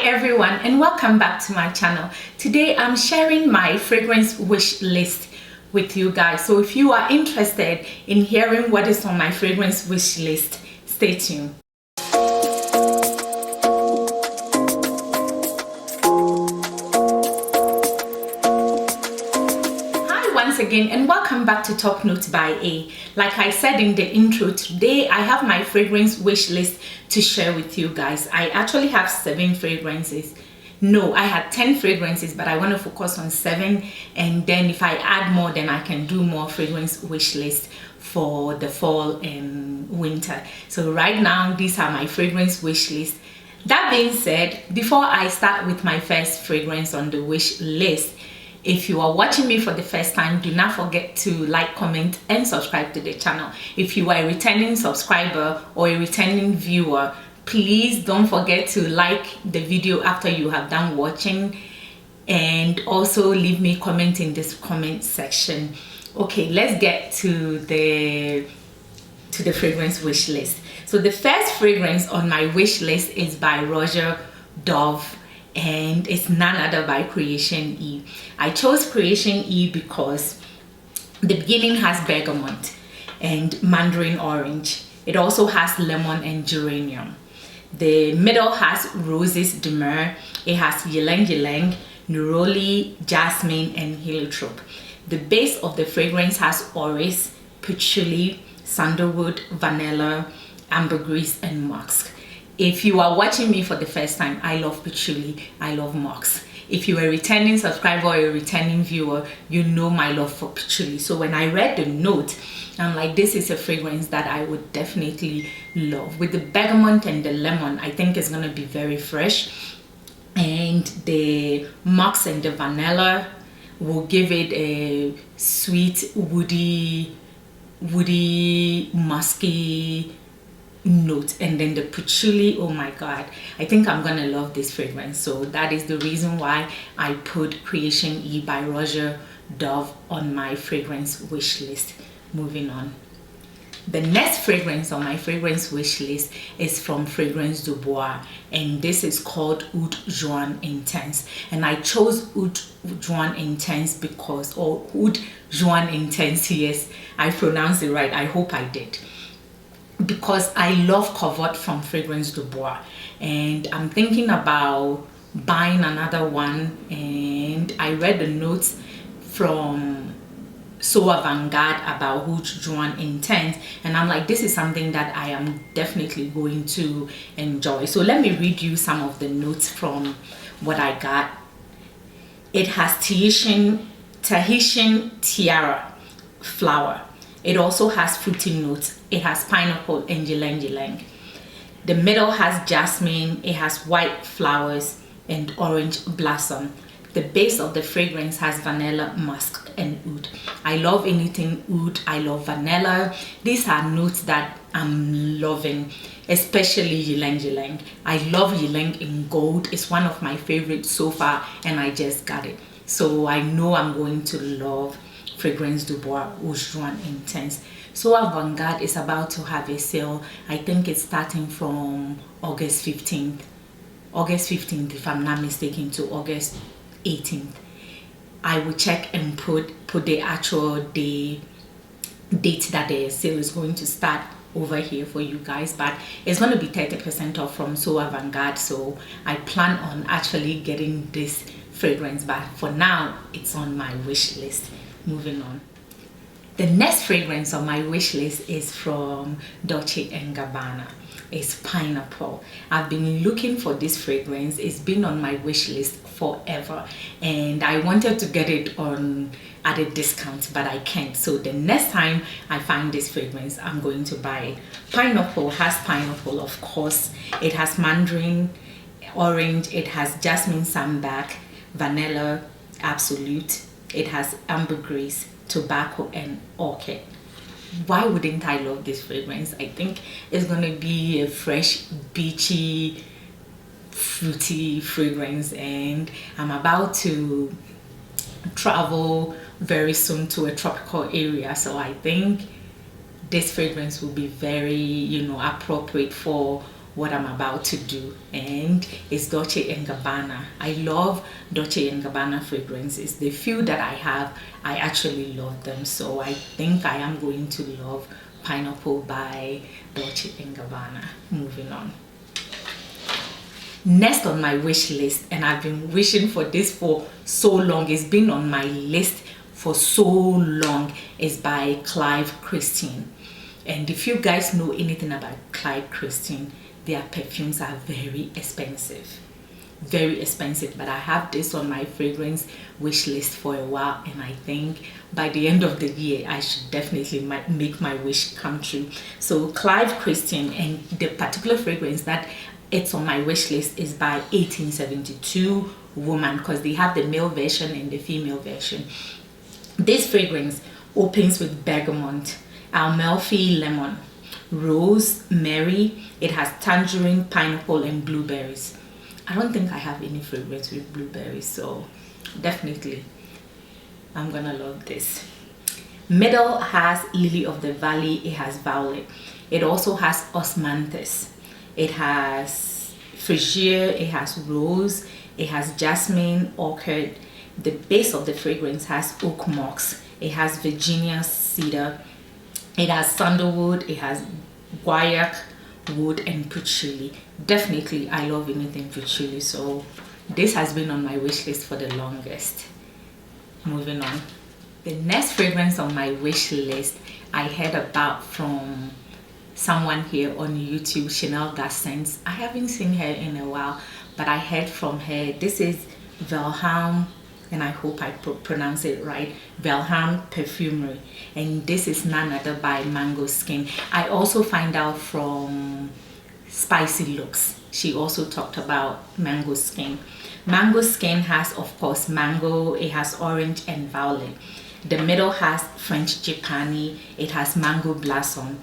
everyone, and welcome back to my channel. Today I'm sharing my fragrance wish list with you guys. So if you are interested in hearing what is on my fragrance wish list, stay tuned. Once again, and welcome back to Top Note by A. Like I said in the intro, today I have my fragrance wish list to share with you guys. I actually have 7 fragrances. No, I had 10 fragrances, but I want to focus on 7, and then if I add more, then I can do more fragrance wish list for the fall and winter. So right now, these are my fragrance wish list. That being said, before I start with my first fragrance on the wish list, if you are watching me for the first time, do not forget to like, comment, and subscribe to the channel. If you are a returning subscriber or a returning viewer, please don't forget to like the video after you have done watching, and also leave me a comment in this comment section. Okay, let's get to the fragrance wish list. So the first fragrance on my wish list is by ROJA-CREATION, and it's none other by Creation E. I chose Creation E because the beginning has bergamot and mandarin orange. It also has lemon and geranium. The middle has roses de mer. It has ylang ylang, neroli, jasmine, and heliotrope. The base of the fragrance has orris, patchouli, sandalwood, vanilla, ambergris, and musk. If you are watching me for the first time, I love patchouli, I love musk. If you are a returning subscriber or a returning viewer, you know my love for patchouli. So when I read the note, I'm like, this is a fragrance that I would definitely love. With the bergamot and the lemon, I think it's going to be very fresh. And the musk and the vanilla will give it a sweet, woody, musky note. And then the patchouli, oh my god, I think I'm gonna love this fragrance. So that is the reason why I put Creation E by ROJA-CREATION on my fragrance wish list. Moving on, the next fragrance on my fragrance wish list is from Fragrance Du Bois, and this is called Oud Joan Intense. And I chose Oud Joan Intense because, or Oud Joan Intense, yes, I pronounced it right, I hope I did, because I love Covert from Fragrance Du Bois, and I'm thinking about buying another one. And I read the notes from So Avant-Garde about Oud Joan Intense, and I'm like, this is something that I am definitely going to enjoy. So let me read you some of the notes from what I got. It has Tahitian tiara flower. It also has fruity notes. It has pineapple and ylang ylang. The middle has jasmine. It has white flowers and orange blossom. The base of the fragrance has vanilla, musk, and oud. I love anything oud. I love vanilla. These are notes that I'm loving, especially ylang ylang. I love ylang in gold. It's one of my favorites so far, and I just got it. So I know I'm going to love Fragrance Du Bois Oud Joan Intense. So Avant-Garde is about to have a sale. I think it's starting from August 15th. August 15th, if I'm not mistaken, to August 18th. I will check and put the actual date that the sale is going to start over here for you guys, but it's going to be 30% off from So Avant-Garde. So I plan on actually getting this fragrance, but for now it's on my wish list. Moving on, the next fragrance on my wish list is from Dolce & Gabbana. It's pineapple. I've been looking for this fragrance. It's been on my wish list forever, and I wanted to get it at a discount, but I can't. So the next time I find this fragrance, I'm going to buy it. Pineapple has pineapple, of course. It has mandarin orange. It has jasmine sambac, vanilla absolute. It has ambergris, tobacco, and orchid. Why wouldn't I love this fragrance? I think it's gonna be a fresh, beachy, fruity fragrance, and I'm about to travel very soon to a tropical area, so I think this fragrance will be very, appropriate for what I'm about to do, and it's Dolce & Gabbana. I love Dolce & Gabbana fragrances. The few that I have, I actually love them, so I think I am going to love Pineapple by Dolce & Gabbana. Moving on. Next on my wish list, and I've been wishing for this for so long, it's been on my list for so long, is by Clive Christine. And if you guys know anything about Clive Christine, their perfumes are very expensive, but I have this on my fragrance wish list for a while, and I think by the end of the year I should definitely make my wish come true. So Clive Christine, and the particular fragrance that it's on my wish list is by 1872 Woman, because they have the male version and the female version. This fragrance opens with bergamot, Amalfi lemon, rosemary. It has tangerine, pineapple, and blueberries. I don't think I have any fragrance with blueberries, so definitely I'm gonna love this. Middle has lily of the valley. It has violet. It also has osmanthus. It has freesia. It has rose. It has jasmine, orchid. The base of the fragrance has oak moss. It has Virginia cedar. It has sandalwood. It has guaiac wood and patchouli. Definitely I love anything patchouli, so this has been on my wish list for the longest. Moving on. The next fragrance on my wish list I heard about from someone here on YouTube, Chanel Gassens. I haven't seen her in a while, but I heard from her. This is Vilhelm, and I hope I pronounce it right, Vilhelm Perfumery, and this is none other by Mango Skin. I also find out from Spicy Looks, she also talked about Mango Skin. Mango Skin has, of course, mango. It has orange and violet. The middle has French Japani. It has mango blossom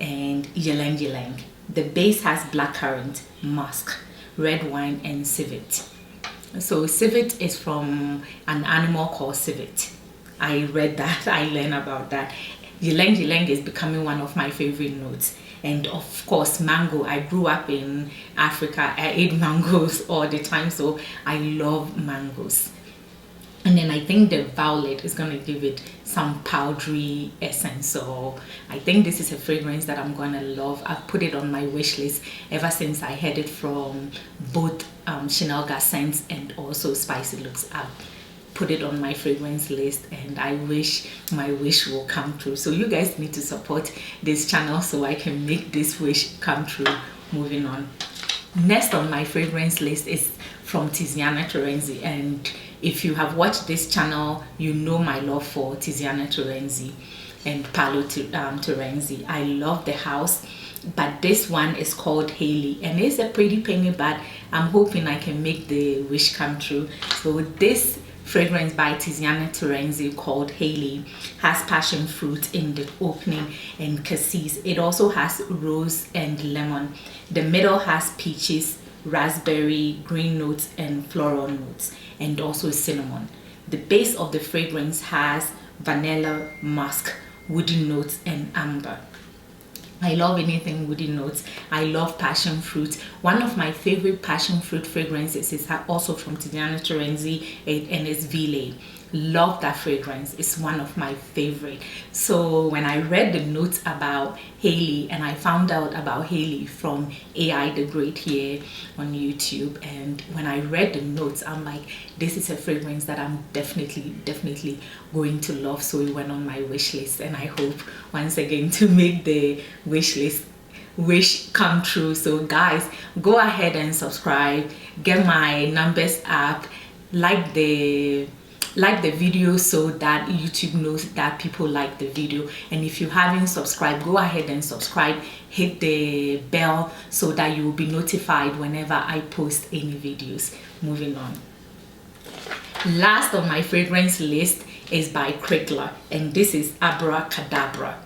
and ylang ylang. The base has blackcurrant, musk, red wine, and civet. So civet is from an animal called civet. I read that, I learned about that. Ylang ylang is becoming one of my favorite notes. And of course, mango. I grew up in Africa. I ate mangoes all the time, so I love mangoes. And then I think the violet is going to give it some powdery essence. So I think this is a fragrance that I'm going to love. I've put it on my wish list ever since I heard it from both Chanel Gassens and also Spicy Looks. I've put it on my fragrance list, and I wish my wish will come true. So you guys need to support this channel so I can make this wish come true. Moving on. Next on my fragrance list is from Tiziana Terenzi, and if you have watched this channel, you know my love for Tiziana Terenzi and Paolo Terenzi. I love the house, but this one is called Haley, and it's a pretty penny, but I'm hoping I can make the wish come true. So this fragrance by Tiziana Terenzi called Haley has passion fruit in the opening and cassis. It also has rose and lemon. The middle has peaches, raspberry, green notes, and floral notes, and also cinnamon. The base of the fragrance has vanilla, musk, woody notes, and amber. I love anything woody notes. I love passion fruit. One of my favorite passion fruit fragrances is also from Tiziana Terenzi, and it's Ville. Love that fragrance. It's one of my favorite. So when I read the notes about Haley, and I found out about Haley from AI the Great here on YouTube, and when I read the notes, I'm like, this is a fragrance that I'm definitely going to love. So it went on my wish list, and I hope once again to make the wish come true. So guys, go ahead and subscribe, get my numbers up, like the video so that YouTube knows that people like the video. And if you haven't subscribed, go ahead and subscribe, hit the bell so that you will be notified whenever I post any videos. Moving on. Last on my fragrance list is by KRIGLER, and this is Abracadabra.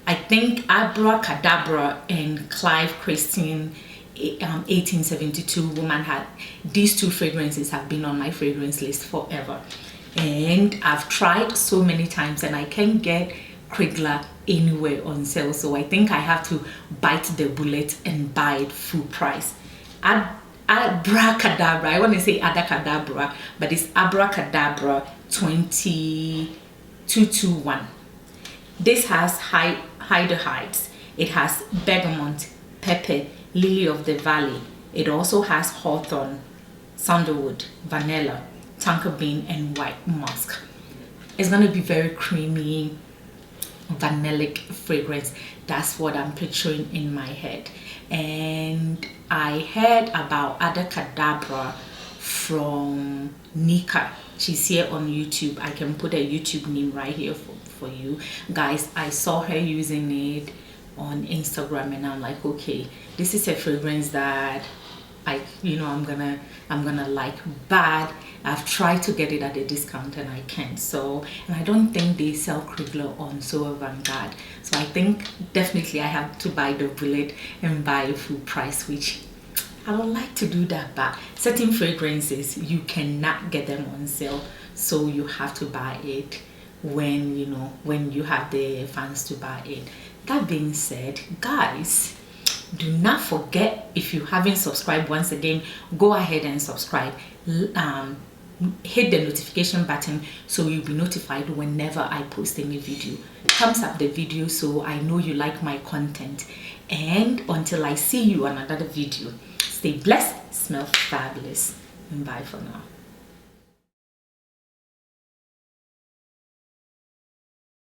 I think Abracadabra and Clive Christine 1872 Woman had these two fragrances have been on my fragrance list forever. And I've tried so many times and I can't get KRIGLER anywhere on sale, so I think I have to bite the bullet and buy it full price. Abracadabra, I want to say Adacadabra, but it's Abracadabra 221. This has hydrahides, it has bergamot, pepper, lily of the valley. It also has hawthorn, sandalwood, vanilla, tonka bean, and white musk. It's going to be very creamy, vanillic fragrance. That's what I'm picturing in my head. And I heard about Adacadabra from Nika. She's here on YouTube. I can put a YouTube name right here for you guys. I saw her using it on Instagram, and I'm like, okay, this is a fragrance that I'm gonna like, but I've tried to get it at a discount and I can't. So, and I don't think they sell Krigler on so Vanguard, so I think definitely I have to buy the bullet and buy a full price, which I would like to do that, but certain fragrances you cannot get them on sale, so you have to buy it when you have the funds to buy it. That being said, guys, do not forget, if you haven't subscribed, once again, go ahead and subscribe. Hit the notification button so you'll be notified whenever I post a new video. Thumbs up the video so I know you like my content. And until I see you on another video, stay blessed, smell fabulous, and bye for now.